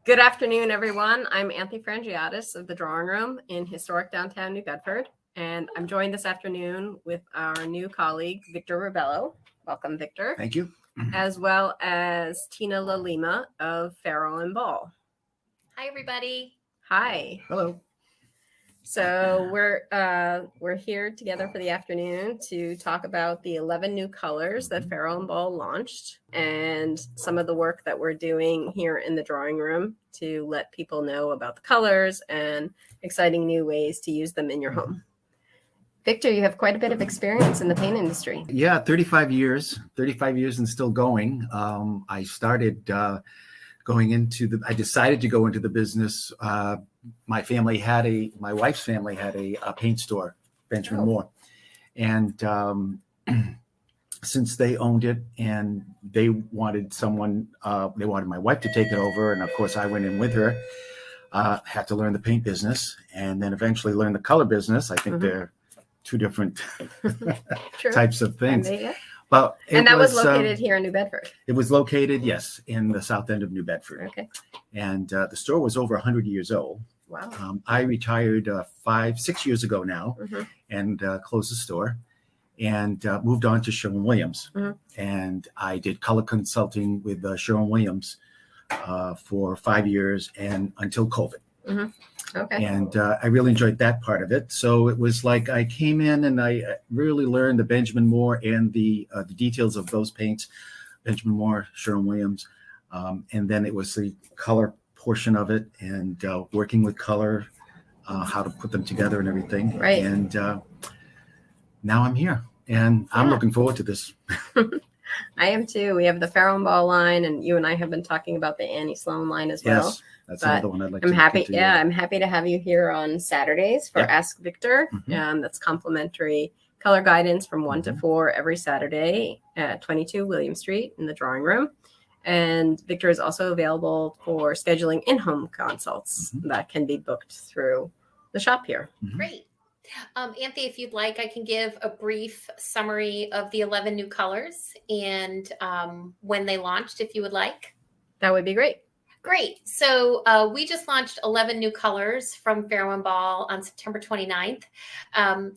Good afternoon, everyone. I'm Anthi of the Drawing Room in historic downtown New Bedford, and I'm joined this afternoon with our new colleague, Victor Rebello. Welcome, Victor. Thank you. As well as LaLima of Farrow Ball. Hi, everybody. Hi. Hello. So we're here together for the afternoon to talk about the 11 new colors that Farrow Ball launched and some of the work that we're doing here in the drawing room to let people know about the colors and exciting new ways to use them in your home. Victor, you have quite a bit of experience in the paint industry. Yeah, 35 years and still going. I started I decided to go into the business. My wife's family had a paint store, Benjamin Moore. And since they owned it and they wanted my wife to take it over. And of course I went in with her, had to learn the paint business and then eventually learn the color business. I think they're two different types of things. And that was located here in New Bedford. It was located, yes, in the south end of New Bedford. Okay. And the store was over 100 years old. Wow. I retired 6 years ago now and closed the store and moved on to Sherwin-Williams. And I did color consulting with Sherwin-Williams for 5 years and until COVID. Okay. And I really enjoyed that part of it. So it was like I came in and I really learned the Benjamin Moore and the details of those paints, Benjamin Moore, Sherwin-Williams. And then it was the color portion of it and working with color, how to put them together and everything. Right. And now I'm here and I'm looking forward to this. I am too. We have the Farrow Ball line, and you and I have been talking about the Annie Sloan line as well. Yes, that's another one I'd like I'm to happy. continue. Yeah, I'm happy to have you here on Saturdays for Ask Victor. That's complimentary color guidance from 1 to 4 every Saturday at 22 William Street in the drawing room. And Victor is also available for scheduling in-home consults that can be booked through the shop here. Great. Anthi, if you'd like, I can give a brief summary of the 11 new colors and when they launched, if you would like. That would be great. Great. So we just launched 11 new colors from Farrow Ball on September 29th.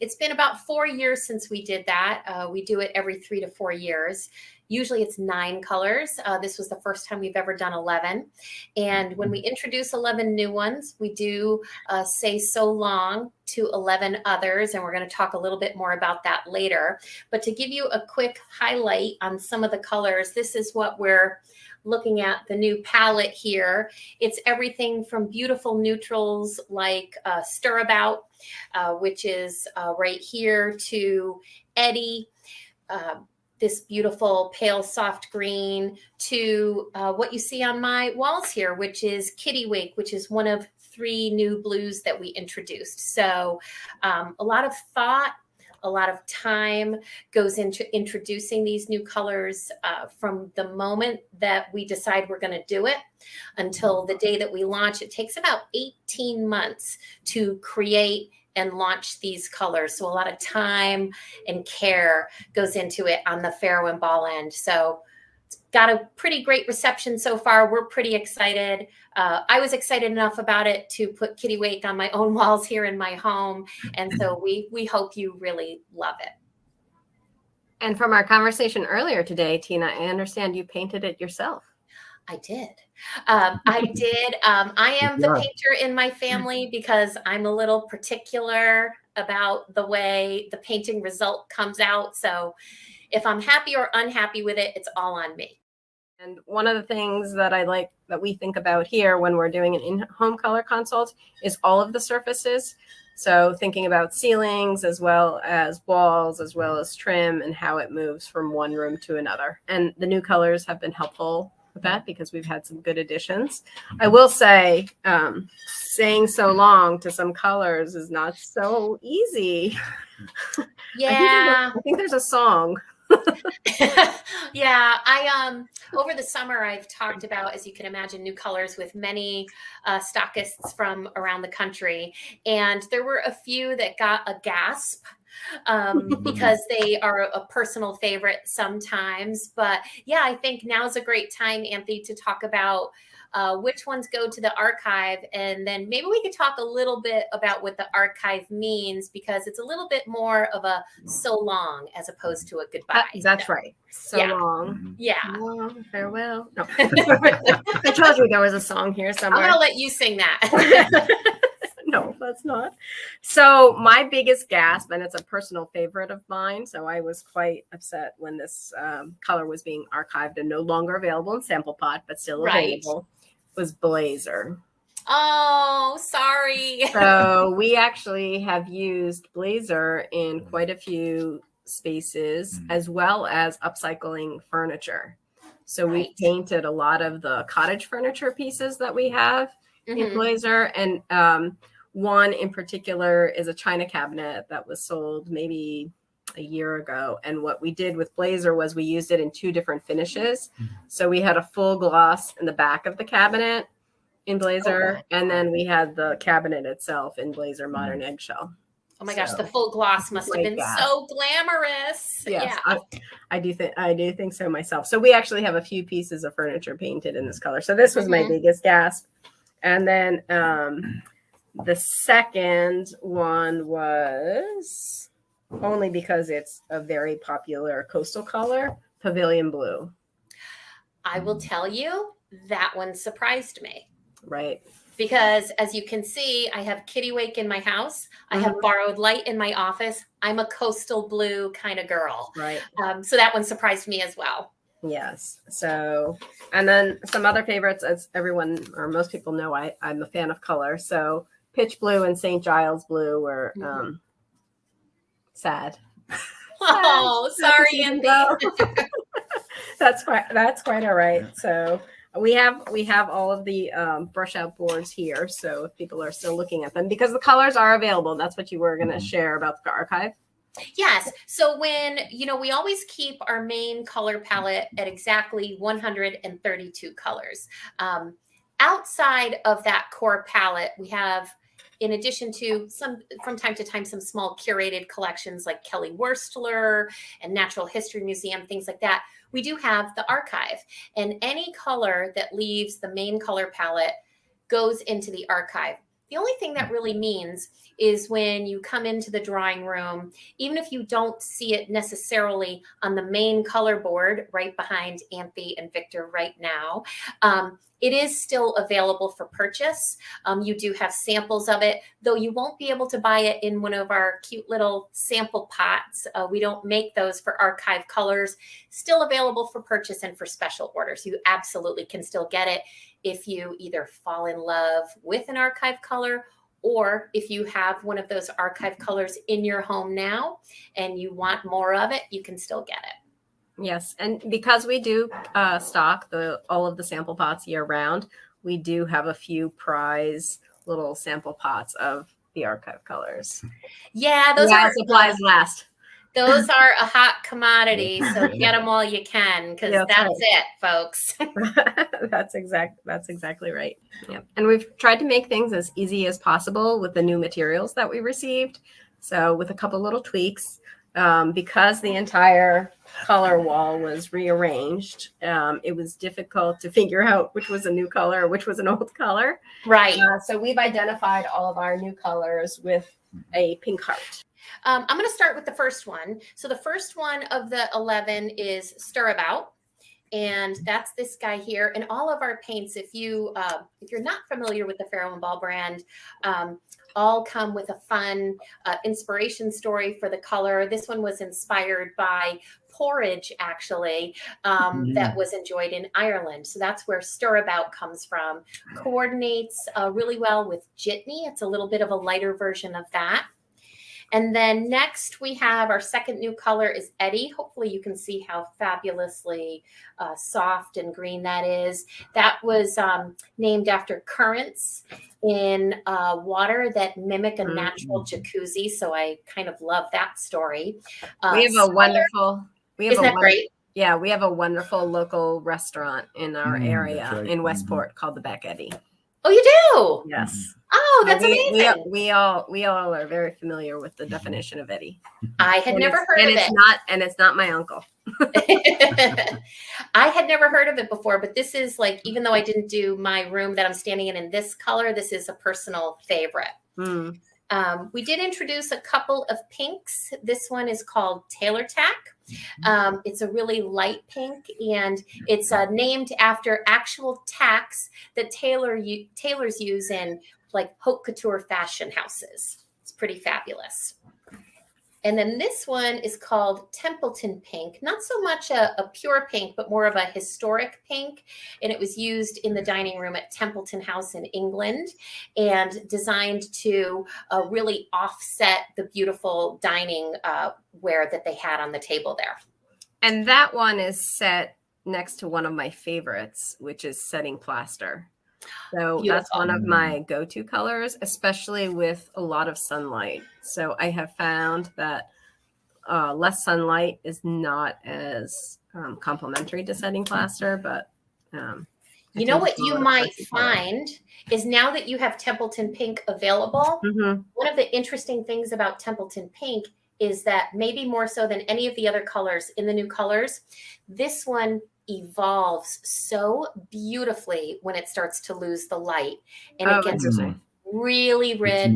It's been about 4 years since we did that. We do it every 3 to 4 years. Usually it's 9 colors. This was the first time we've ever done 11. And when we introduce 11 new ones, we do say so long to 11 others. And we're going to talk a little bit more about that later. But to give you a quick highlight on some of the colors, this is what we're looking at, the new palette here. It's everything from beautiful neutrals like Stir About, which is right here, to Eddie, this beautiful pale soft green, to what you see on my walls here, which is Kitty Wake, which is one of 3 new blues that we introduced. So a lot of thought, a lot of time goes into introducing these new colors from the moment that we decide we're going to do it until the day that we launch. It takes about 18 months to create and launch these colors. So a lot of time and care goes into it on the Farrow Ball end. So it's got a pretty great reception so far. We're pretty excited. I was excited enough about it to put Kitty Wake on my own walls here in my home. And so we hope you really love it. And from our conversation earlier today, Tina, I understand you painted it yourself. I did. I am the painter in my family because I'm a little particular about the way the painting result comes out. So if I'm happy or unhappy with it, it's all on me. And one of the things that I like that we think about here when we're doing an in-home color consult is all of the surfaces. So thinking about ceilings as well as walls, as well as trim and how it moves from one room to another. And the new colors have been helpful with that because we've had some good additions. I will say saying so long to some colors is not so easy. Yeah. I think there's a song. Yeah, I over the summer I've talked about, as you can imagine, new colors with many stockists from around the country, and there were a few that got a gasp because they are a personal favorite sometimes. But yeah, I think now's a great time, Anthi, to talk about which ones go to the archive. And then maybe we could talk a little bit about what the archive means, because it's a little bit more of a so long as opposed to a goodbye. That's right. So Yeah. long. Yeah. Long farewell. No. I told you there was a song here I'm somewhere. going to let you sing that. No, that's not. So my biggest gasp, and it's a personal favorite of mine, so I was quite upset when this color was being archived and no longer available in sample pot, but still available, was Blazer. Oh, sorry. So we actually have used Blazer in quite a few spaces, as well as upcycling furniture. So we painted a lot of the cottage furniture pieces that we have in Blazer, and one in particular is a china cabinet that was sold maybe a year ago. And what we did with Blazer was we used it in 2 different finishes. So we had a full gloss in the back of the cabinet in Blazer, and then we had the cabinet itself in Blazer Modern Eggshell. Oh my gosh, the full gloss must have been so glamorous. Yes, yeah. I do think so myself. So we actually have a few pieces of furniture painted in this color. So this was my biggest gasp. And then the second one was, only because it's a very popular coastal color, Pavilion Blue. I will tell you, that one surprised me. Right. Because as you can see, I have Kittywake in my house. I have Borrowed Light in my office. I'm a coastal blue kind of girl. Right. So that one surprised me as well. Yes. So, and then some other favorites, as everyone or most people know, I'm a fan of color. So Pitch Blue and St. Giles Blue were sad. Oh, sorry, Anthi. That's quite all right. So we have all of the brush out boards here. So if people are still looking at them, because the colors are available, that's what you were going to share about the archive. Yes. So when, we always keep our main color palette at exactly 132 colors. Outside of that core palette, we have, in addition to some, from time to time, some small curated collections like Kelly Wurstler and Natural History Museum, things like that. We do have the archive, and any color that leaves the main color palette goes into the archive. The only thing that really means is when you come into the drawing room, even if you don't see it necessarily on the main color board right behind Anthi and Victor right now, it is still available for purchase. You do have samples of it, though you won't be able to buy it in one of our cute little sample pots. We don't make those for archive colors. Still available for purchase and for special orders. You absolutely can still get it if you either fall in love with an archive color, or if you have one of those archive colors in your home now and you want more of it, you can still get it. Yes, and because we do stock all of the sample pots year round, we do have a few prize little sample pots of the archive colors. Yeah, those are supplies last. Those are a hot commodity, so get them while you can, because that's it, folks. That's exactly right. Yeah, and we've tried to make things as easy as possible with the new materials that we received. So with a couple little tweaks, because the entire color wall was rearranged, it was difficult to figure out which was a new color, which was an old color. Right. So we've identified all of our new colors with a pink heart. I'm going to start with the first one. So the first one of the 11 is Stir About, and that's this guy here. And all of our paints, if you're not familiar with the Farrow Ball brand, all come with a fun inspiration story for the color. This one was inspired by porridge, actually, that was enjoyed in Ireland. So that's where Stir About comes from. Coordinates really well with Jitney. It's a little bit of a lighter version of that. And then next we have our second new color is Eddie. Hopefully you can see how fabulously soft and green that is. That was named after currents in water that mimic a natural jacuzzi. So I kind of love that story. We have a wonderful. Isn't that great? Yeah, we have a wonderful local restaurant in our area in Westport called the Back Eddie. Oh, you do? Yes. Oh, that's we amazing. we all are very familiar with the definition of Eddie. I had never heard of it. It's not my uncle. I had never heard of it before, but this is like, even though I didn't do my room that I'm standing in this color, this is a personal favorite. Mm. We did introduce a couple of pinks. This one is called Tailor Tack. It's a really light pink, and it's named after actual tacks that tailors use in like haute couture fashion houses. It's pretty fabulous. And then this one is called Templeton Pink. Not so much a pure pink, but more of a historic pink. And it was used in the dining room at Templeton House in England and designed to really offset the beautiful dining ware that they had on the table there. And that one is set next to one of my favorites, which is setting plaster. So Beautiful. That's one of my go-to colors, especially with a lot of sunlight. So I have found that less sunlight is not as complementary to setting plaster, but you know what you might find is now that you have Templeton Pink available, one of the interesting things about Templeton Pink is that maybe more so than any of the other colors in the new colors, this one evolves so beautifully when it starts to lose the light, and it gets really rich,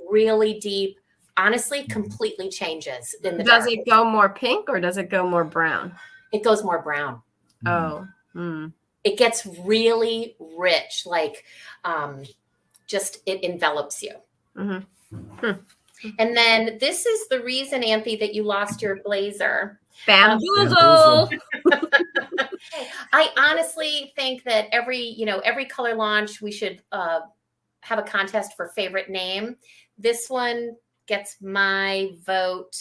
really deep. Honestly, completely changes in the Does dark. it go more pink or does it go more brown? It goes more brown. It gets really rich, like just it envelops you. And then this is the reason, Anthi, that you lost your blazer. Bamboozle. I honestly think that every color launch, we should have a contest for favorite name. This one gets my vote,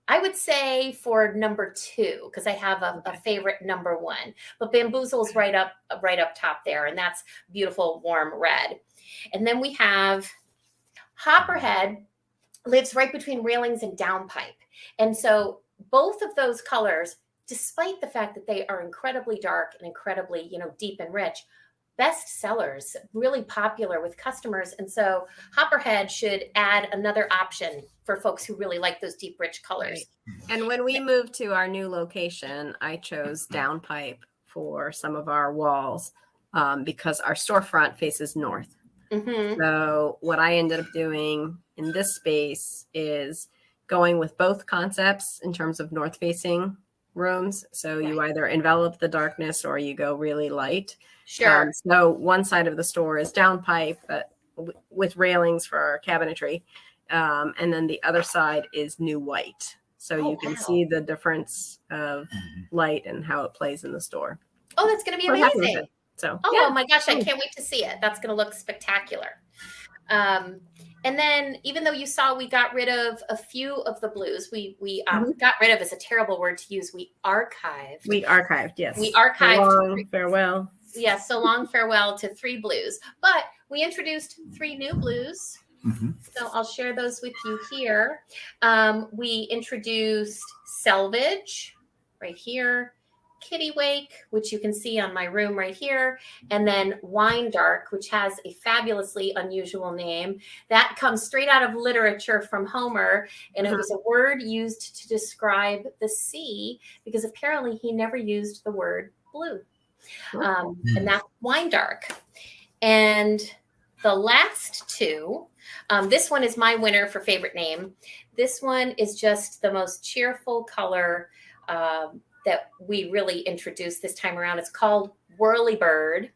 I would say, for number 2, because I have a favorite number 1. But Bamboozle is right up top there, and that's beautiful warm red. And then we have Hopperhead lives right between railings and downpipe. And so both of those colors, despite the fact that they are incredibly dark and incredibly, deep and rich, best sellers, really popular with customers. And so Hopperhead should add another option for folks who really like those deep, rich colors. And when we moved to our new location, I chose downpipe for some of our walls because our storefront faces north. So what I ended up doing in this space is going with both concepts in terms of north facing rooms. So you either envelop the darkness or you go really light. Sure. So one side of the store is downpipe, but with railings for our cabinetry. And then the other side is new white. So you can see the difference of light and how it plays in the store. Oh, that's going to be amazing. So, oh my gosh, I can't wait to see it. That's going to look spectacular. And then, even though you saw we got rid of a few of the blues, we got rid of is a terrible word to use. We archived. Yes. We archived. So long farewell. Yes, so long farewell to 3 blues. But we introduced 3 new blues. So I'll share those with you here. We introduced Selvage right here. Kittiwake, which you can see on my room right here, and then Wine Dark, which has a fabulously unusual name that comes straight out of literature from Homer, and it was a word used to describe the sea because apparently he never used the word blue. And that's Wine Dark. And the last 2, this one is my winner for favorite name. This one is just the most cheerful color that we really introduced this time around. It's called Whirlybird.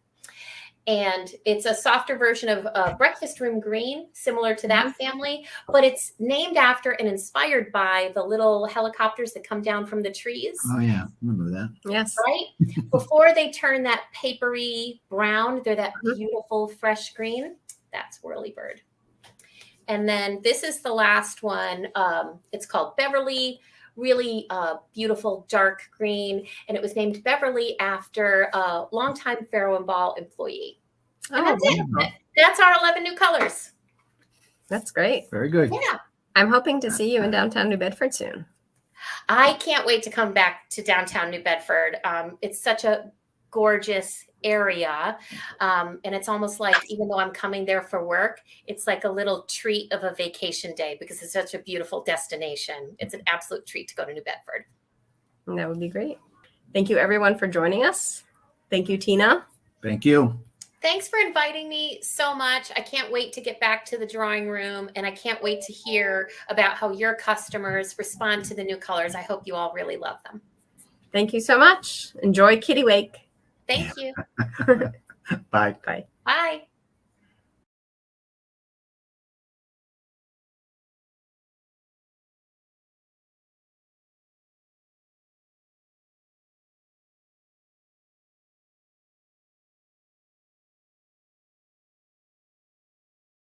And it's a softer version of breakfast room green, similar to that family, but it's named after and inspired by the little helicopters that come down from the trees. Oh yeah, remember that. Yes. Right? Before they turn that papery brown, they're that beautiful fresh green. That's Whirlybird. And then this is the last one. It's called Beverly. Really beautiful dark green, and it was named Beverly after a longtime Farrow Ball employee. And that's it. That's our 11 new colors. That's great. Very good. Yeah. I'm hoping to see you in downtown New Bedford soon. I can't wait to come back to downtown New Bedford. It's such a gorgeous area. And it's almost like, even though I'm coming there for work, it's like a little treat of a vacation day because it's such a beautiful destination. It's an absolute treat to go to New Bedford. That would be great. Thank you everyone for joining us. Thank you, Tina. Thank you. Thanks for inviting me so much. I can't wait to get back to the drawing room, and I can't wait to hear about how your customers respond to the new colors. I hope you all really love them. Thank you so much. Enjoy Kitty Wake. Thank you. Bye. Bye. Bye.